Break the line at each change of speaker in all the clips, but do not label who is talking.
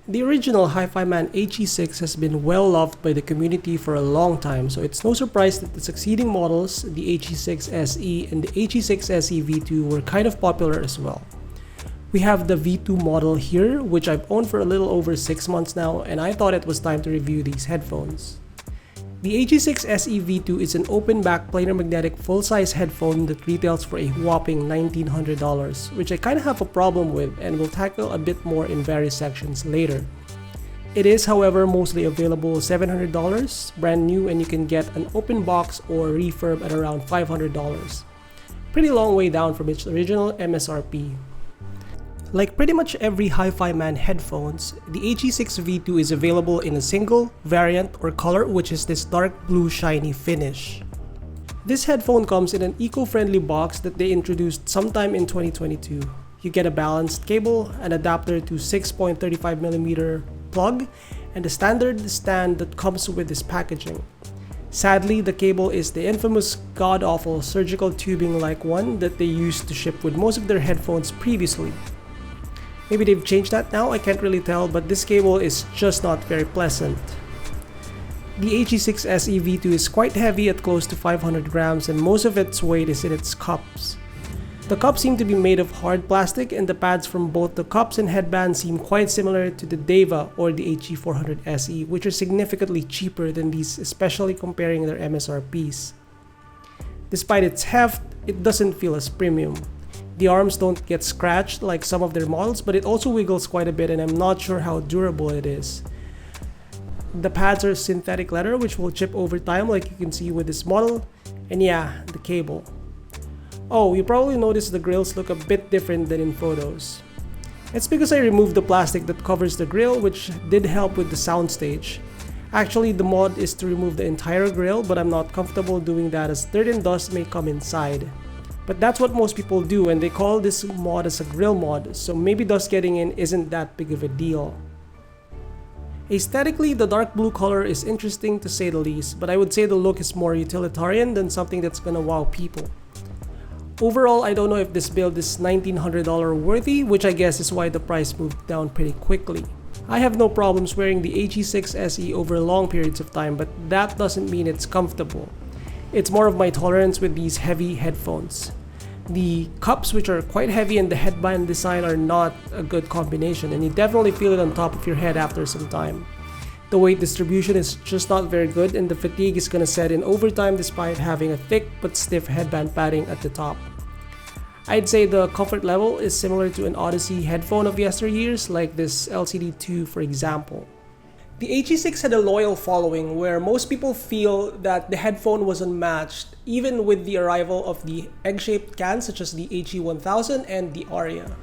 The original Hifiman HE6 has been well loved by the community for a long time, so it's no surprise that the succeeding models, the HE6se and the HE6se V2, were kind of popular as well. We have the V2 model here, which I've owned for a little over 6 months now, and I thought it was time to review these headphones. The HE6se V2 is an open-back planar magnetic full-size headphone that retails for a whopping $1,900, which I kinda have a problem with and will tackle a bit more in various sections later. It is, however, mostly available $700, brand new, and you can get an open box or refurb at around $500. Pretty long way down from its original MSRP. Like pretty much every Hifiman headphones, the HE6 V2 is available in a single, variant, or color, which is this dark blue shiny finish. This headphone comes in an eco-friendly box that they introduced sometime in 2022. You get a balanced cable, an adapter to 6.35mm plug, and a standard stand that comes with this packaging. Sadly, the cable is the infamous god-awful surgical tubing-like one that they used to ship with most of their headphones previously. Maybe they've changed that now, I can't really tell, but this cable is just not very pleasant. The HE6se V2 is quite heavy at close to 500 grams, and most of its weight is in its cups. The cups seem to be made of hard plastic, and the pads from both the cups and headband seem quite similar to the Deva or the HE400se, which are significantly cheaper than these, especially comparing their MSRPs. Despite its heft, it doesn't feel as premium. The arms don't get scratched like some of their models, but it also wiggles quite a bit, and I'm not sure how durable it is. The pads are synthetic leather, which will chip over time like you can see with this model. And yeah, the cable. Oh, you probably noticed the grills look a bit different than in photos. It's because I removed the plastic that covers the grill, which did help with the soundstage. Actually, the mod is to remove the entire grill, but I'm not comfortable doing that as dirt and dust may come inside. But that's what most people do, and they call this mod as a grill mod, so maybe dust getting in isn't that big of a deal. Aesthetically, the dark blue color is interesting to say the least, but I would say the look is more utilitarian than something that's gonna wow people. Overall, I don't know if this build is $1,900 worthy, which I guess is why the price moved down pretty quickly. I have no problems wearing the HE6se over long periods of time, but that doesn't mean it's comfortable. It's more of my tolerance with these heavy headphones. The cups, which are quite heavy, and the headband design are not a good combination, and you definitely feel it on top of your head after some time. The weight distribution is just not very good, and the fatigue is gonna set in over time despite having a thick but stiff headband padding at the top. I'd say the comfort level is similar to an Odyssey headphone of yesteryears, like this LCD2 for example. The HE6 had a loyal following where most people feel that the headphone was unmatched even with the arrival of the egg-shaped cans such as the HE1000 and the Aria.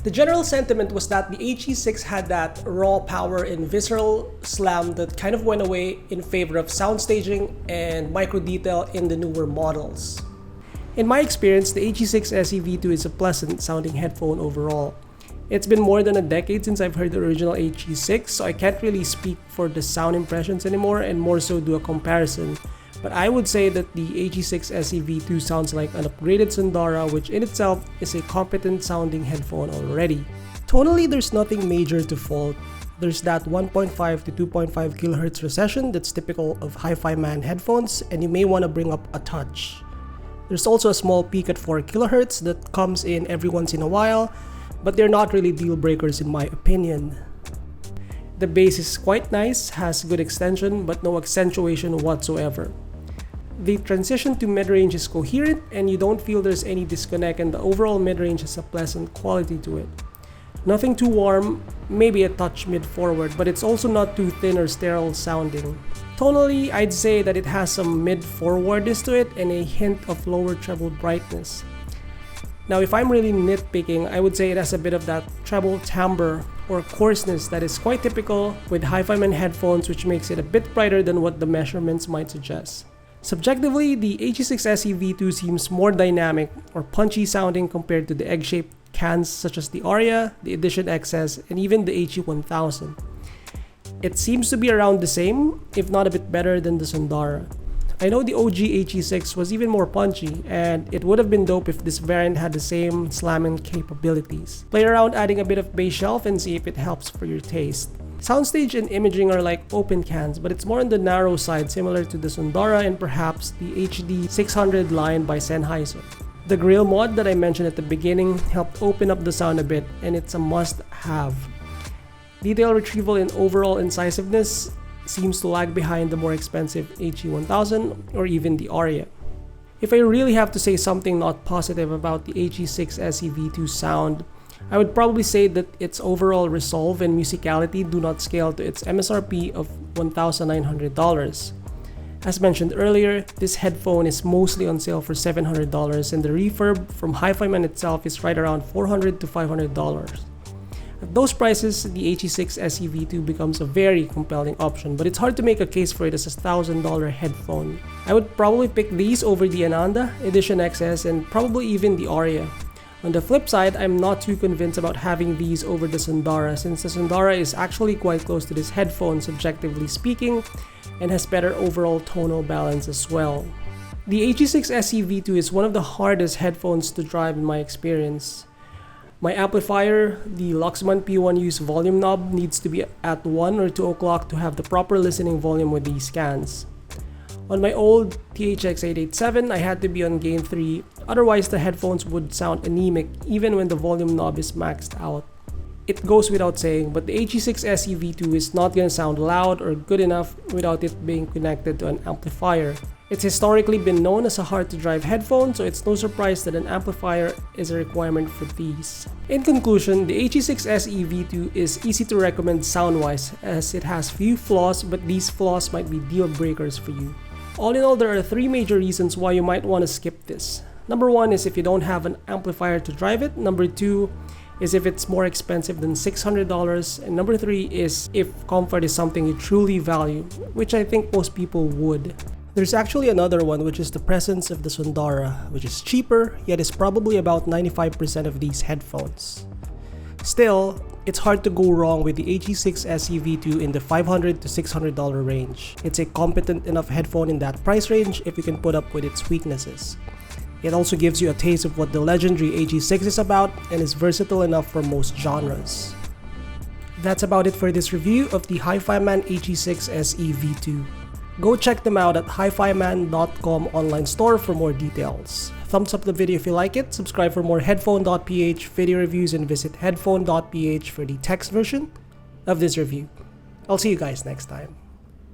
The general sentiment was that the HE6 had that raw power and visceral slam that kind of went away in favor of sound staging and micro detail in the newer models. In my experience, the HE6se V2 is a pleasant sounding headphone overall. It's been more than a decade since I've heard the original HE6, so I can't really speak for the sound impressions anymore and more so do a comparison. But I would say that the HE6se V2 sounds like an upgraded Sundara, which in itself is a competent sounding headphone already. Tonally, there's nothing major to fault. There's that 1.5 to 2.5 kHz recession that's typical of Hifiman headphones, and you may want to bring up a touch. There's also a small peak at 4 kHz that comes in every once in a while, but they're not really deal breakers in my opinion. The bass is quite nice, has good extension, but no accentuation whatsoever. The transition to mid-range is coherent, and you don't feel there's any disconnect, and the overall mid-range has a pleasant quality to it. Nothing too warm, maybe a touch mid-forward, but it's also not too thin or sterile sounding. Tonally, I'd say that it has some mid-forwardness to it and a hint of lower treble brightness. Now, if I'm really nitpicking, I would say it has a bit of that treble timbre or coarseness that is quite typical with Hifiman headphones, which makes it a bit brighter than what the measurements might suggest. Subjectively, the HE6se V2 seems more dynamic or punchy sounding compared to the egg-shaped cans such as the Aria, the Edition XS, and even the HE1000. It seems to be around the same, if not a bit better than the Sundara. I know the OG HE6 was even more punchy, and it would have been dope if this variant had the same slamming capabilities. Play around adding a bit of bass shelf and see if it helps for your taste. Soundstage and imaging are like open cans, but it's more on the narrow side, similar to the Sundara and perhaps the HD600 line by Sennheiser. The grill mod that I mentioned at the beginning helped open up the sound a bit, and it's a must-have. Detail retrieval and overall incisiveness seems to lag behind the more expensive HE1000 or even the Aria. If I really have to say something not positive about the HE6se V2 sound, I would probably say that its overall resolve and musicality do not scale to its MSRP of $1,900. As mentioned earlier, this headphone is mostly on sale for $700 and the refurb from Hifiman itself is right around $400 to $500. At those prices, the HE6se V2 becomes a very compelling option, but it's hard to make a case for it as a $1,000 headphone. I would probably pick these over the Ananda, Edition XS, and probably even the Aria. On the flip side, I'm not too convinced about having these over the Sundara, since the Sundara is actually quite close to this headphone subjectively speaking and has better overall tonal balance as well. The HE6se V2 is one of the hardest headphones to drive in my experience. My amplifier, the Luxman P1U's volume knob, needs to be at 1 or 2 o'clock to have the proper listening volume with these scans. On my old THX887, I had to be on gain 3, otherwise the headphones would sound anemic even when the volume knob is maxed out. It goes without saying, but the HE6se V2 is not gonna sound loud or good enough without it being connected to an amplifier. It's historically been known as a hard-to-drive headphone, so it's no surprise that an amplifier is a requirement for these. In conclusion, the HE6se V2 is easy to recommend sound-wise, as it has few flaws, but these flaws might be deal breakers for you. All in all, there are 3 major reasons why you might want to skip this. Number 1 is if you don't have an amplifier to drive it. Number 2 is if it's more expensive than $600. And number 3 is if comfort is something you truly value, which I think most people would. There's actually another one, which is the presence of the Sundara, which is cheaper, yet is probably about 95% of these headphones. Still, it's hard to go wrong with the HE6se V2 in the $500 to $600 range. It's a competent enough headphone in that price range if you can put up with its weaknesses. It also gives you a taste of what the legendary HE6 is about and is versatile enough for most genres. That's about it for this review of the Hifiman HE6se V2. Go check them out at hifiman.com online store for more details. Thumbs up the video if you like it, subscribe for more headphone.ph video reviews, and visit headphone.ph for the text version of this review. I'll see you guys next time.